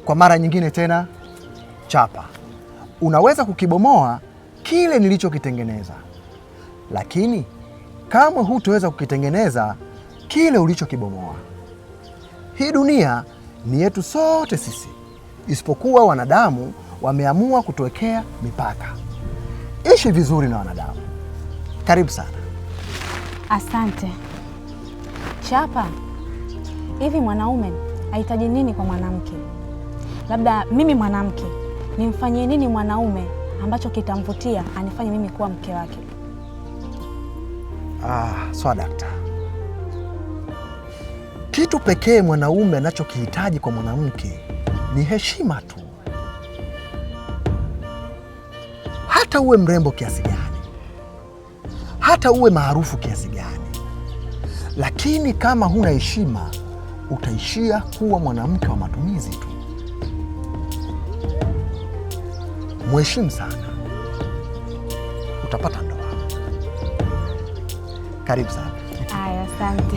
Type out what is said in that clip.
Kwa mara nyingine tena, Chapa, unaweza kukibomoa kile nilichokitengeneza, lakini kamwe hutaweza kukitengeneza kile ulichokibomoa. Hii dunia ni yetu sote sisi, isipokuwa wanadamu wameamua kutuwekea mipaka. Ishi vizuri na wanadamu. Karibu sana. Asante. Chapa, hivi mwanaume hahitaji nini kwa mwanamke? Labda mimi mwanamke nimfanyie nini mwanaume ambacho kitamvutia anifanye mimi kuwa mke wake? Swadakta, kitu pekee mwanaume anachokihitaji kwa mwanamke ni heshima tu. Hata uwe mrembo kiasi gani, hata uwe maarufu kiasi gani, lakini kama huna heshima, utaishia kuwa mwanamke wa matumizi tu. Mheshimu sana, utapata ndoa. Karibu sana. Aya, asante.